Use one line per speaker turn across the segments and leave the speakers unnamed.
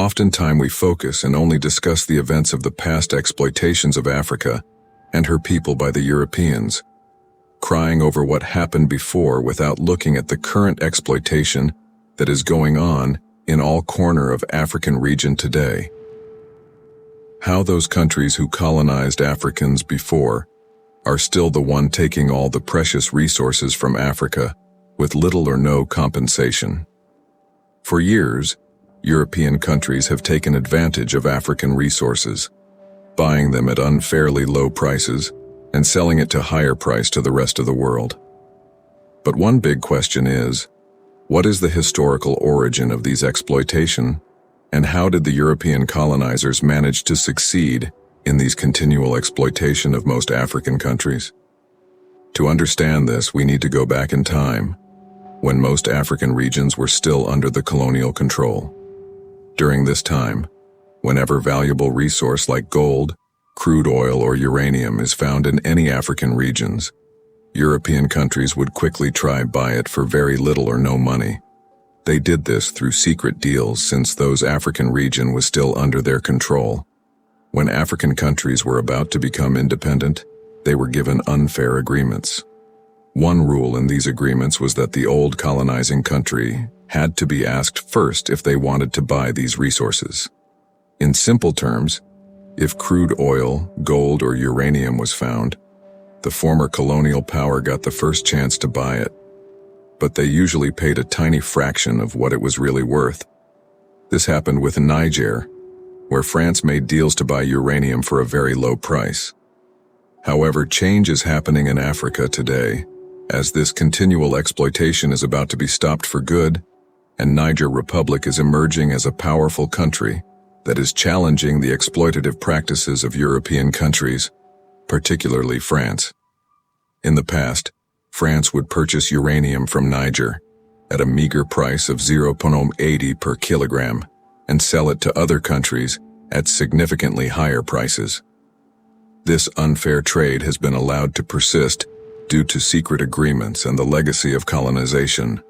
Oftentimes we focus and only discuss the events of the past exploitations of Africa and her people by the Europeans, crying over what happened before without looking at the current exploitation that is going on in all corner of African region today. How those countries who colonized Africans before are still the one taking all the precious resources from Africa with little or no compensation. For years, European countries have taken advantage of African resources, buying them at unfairly low prices and selling it to higher price to the rest of the world. But one big question is, what is the historical origin of these exploitation, and how did the European colonizers manage to succeed in these continual exploitation of most African countries? To understand this, we need to go back in time, when most African regions were still under the colonial control. During this time, whenever valuable resource like gold, crude oil, or uranium is found in any African regions, European countries would quickly try buy it for very little or no money. They did this through secret deals since those African region was still under their control. When African countries were about to become independent, they were given unfair agreements. One rule in these agreements was that the old colonizing country had to be asked first if they wanted to buy these resources. In simple terms, if crude oil, gold, or uranium was found, the former colonial power got the first chance to buy it, but they usually paid a tiny fraction of what it was really worth. This happened with Niger, where France made deals to buy uranium for a very low price. However, change is happening in Africa today, as this continual exploitation is about to be stopped for good, and Niger Republic is emerging as a powerful country that is challenging the exploitative practices of European countries, particularly France. In the past, France would purchase uranium from Niger at a meager price of 0.80 per kilogram and sell it to other countries at significantly higher prices. This unfair trade has been allowed to persist due to secret agreements and the legacy of colonization.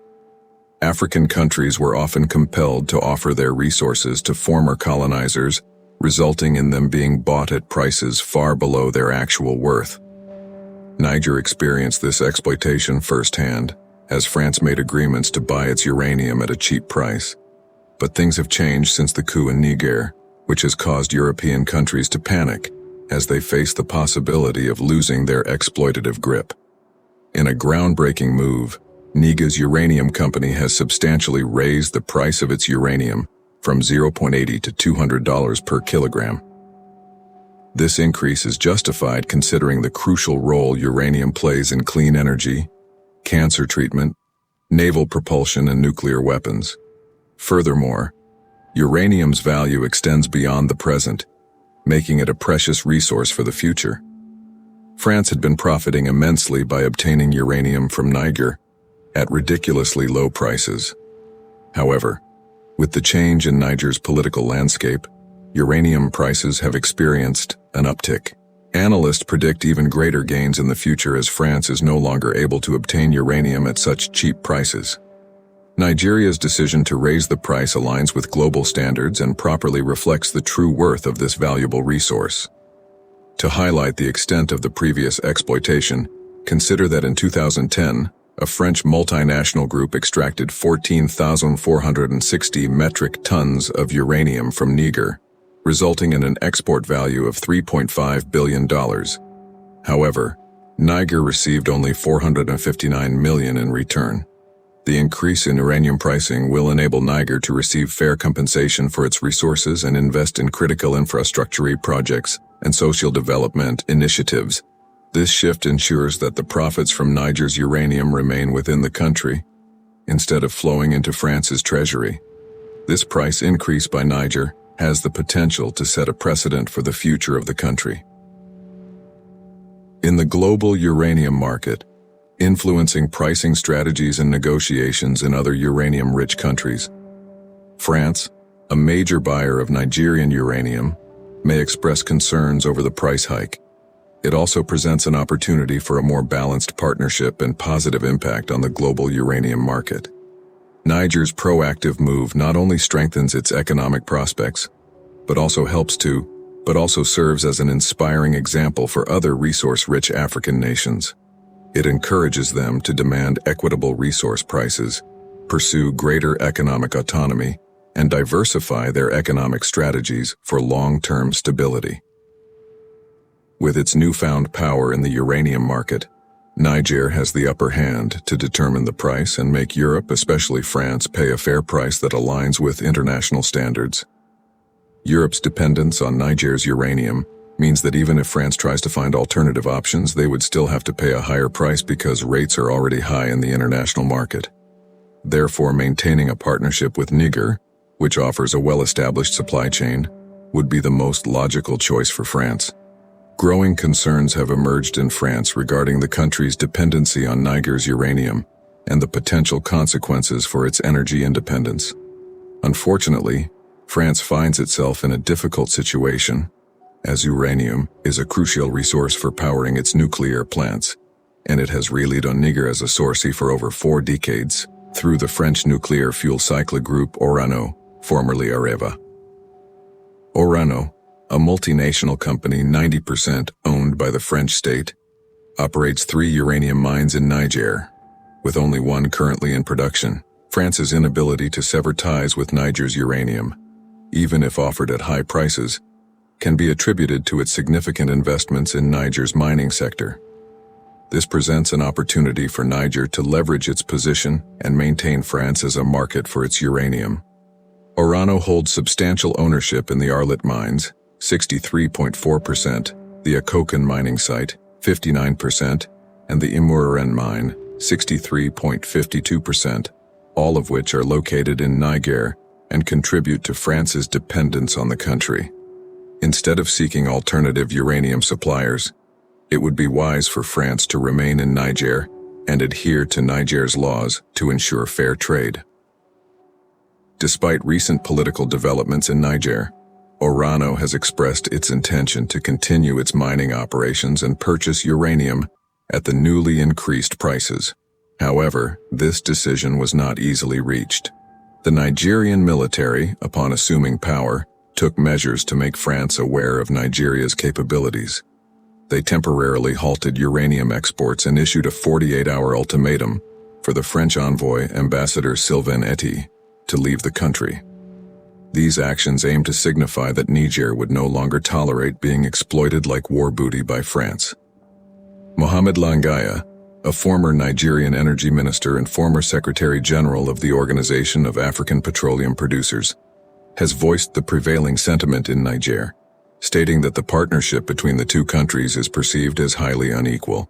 African countries were often compelled to offer their resources to former colonizers, resulting in them being bought at prices far below their actual worth. Niger experienced this exploitation firsthand, as France made agreements to buy its uranium at a cheap price. But things have changed since the coup in Niger, which has caused European countries to panic as they face the possibility of losing their exploitative grip. In a groundbreaking move, Niger's uranium company has substantially raised the price of its uranium from 0.80 to $200 per kilogram. This increase is justified considering the crucial role uranium plays in clean energy, cancer treatment, naval propulsion, and nuclear weapons. Furthermore, uranium's value extends beyond the present, making it a precious resource for the future. France had been profiting immensely by obtaining uranium from Niger at ridiculously low prices. However, with the change in Niger's political landscape, uranium prices have experienced an uptick. Analysts predict even greater gains in the future as France is no longer able to obtain uranium at such cheap prices. Nigeria's decision to raise the price aligns with global standards and properly reflects the true worth of this valuable resource. To highlight the extent of the previous exploitation, consider that in 2010, a French multinational group extracted 14,460 metric tons of uranium from Niger, resulting in an export value of $3.5 billion. However, Niger received only $459 million in return. The increase in uranium pricing will enable Niger to receive fair compensation for its resources and invest in critical infrastructure projects and social development initiatives. This shift ensures that the profits from Niger's uranium remain within the country, instead of flowing into France's treasury. This price increase by Niger has the potential to set a precedent for the future of the country. In the global uranium market, influencing pricing strategies and negotiations in other uranium-rich countries, France, a major buyer of Nigerian uranium, may express concerns over the price hike. It also presents an opportunity for a more balanced partnership and positive impact on the global uranium market. Niger's proactive move not only strengthens its economic prospects, but also serves as an inspiring example for other resource-rich African nations. It encourages them to demand equitable resource prices, pursue greater economic autonomy, and diversify their economic strategies for long-term stability. With its newfound power in the uranium market, Niger has the upper hand to determine the price and make Europe, especially France, pay a fair price that aligns with international standards. Europe's dependence on Niger's uranium means that even if France tries to find alternative options, they would still have to pay a higher price because rates are already high in the international market. Therefore, maintaining a partnership with Niger, which offers a well-established supply chain, would be the most logical choice for France. Growing concerns have emerged in France regarding the country's dependency on Niger's uranium and the potential consequences for its energy independence. Unfortunately, France finds itself in a difficult situation, as uranium is a crucial resource for powering its nuclear plants, and it has relied on Niger as a source for over 4 decades through the French nuclear fuel cycle group Orano, formerly Areva. Orano, a multinational company 90% owned by the French state, operates 3 uranium mines in Niger, with only 1 currently in production. France's inability to sever ties with Niger's uranium, even if offered at high prices, can be attributed to its significant investments in Niger's mining sector. This presents an opportunity for Niger to leverage its position and maintain France as a market for its uranium. Orano holds substantial ownership in the Arlit mines, 63.4%, the Akokan mining site, 59%, and the Imuraren mine, 63.52%, all of which are located in Niger and contribute to France's dependence on the country. Instead of seeking alternative uranium suppliers, it would be wise for France to remain in Niger and adhere to Niger's laws to ensure fair trade. Despite recent political developments in Niger, Orano has expressed its intention to continue its mining operations and purchase uranium at the newly increased prices. However, this decision was not easily reached. The Nigerian military, upon assuming power, took measures to make France aware of Nigeria's capabilities. They temporarily halted uranium exports and issued a 48-hour ultimatum for the French envoy, Ambassador Sylvain Ety, to leave the country. These actions aimed to signify that Niger would no longer tolerate being exploited like war booty by France. Mohamed Langaya, a former Nigerian energy minister and former Secretary General of the Organization of African Petroleum Producers, has voiced the prevailing sentiment in Niger, stating that the partnership between the 2 countries is perceived as highly unequal.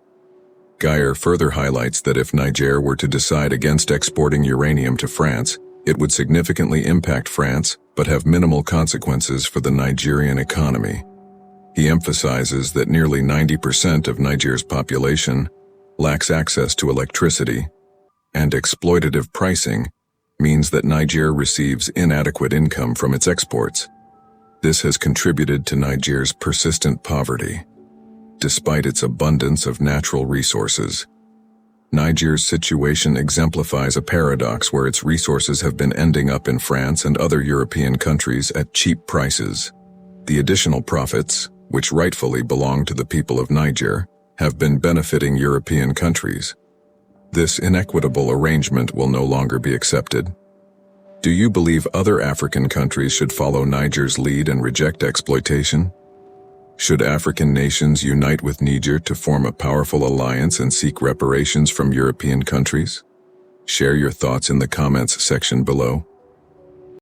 Geyer further highlights that if Niger were to decide against exporting uranium to France, it would significantly impact France but have minimal consequences for the Nigerian economy. He emphasizes that nearly 90% of Niger's population lacks access to electricity, and exploitative pricing means that Niger receives inadequate income from its exports. This has contributed to Niger's persistent poverty. Despite its abundance of natural resources, Niger's situation exemplifies a paradox where its resources have been ending up in France and other European countries at cheap prices. The additional profits, which rightfully belong to the people of Niger, have been benefiting European countries. This inequitable arrangement will no longer be accepted. Do you believe other African countries should follow Niger's lead and reject exploitation? Should African nations unite with Niger to form a powerful alliance and seek reparations from European countries? Share your thoughts in the comments section below.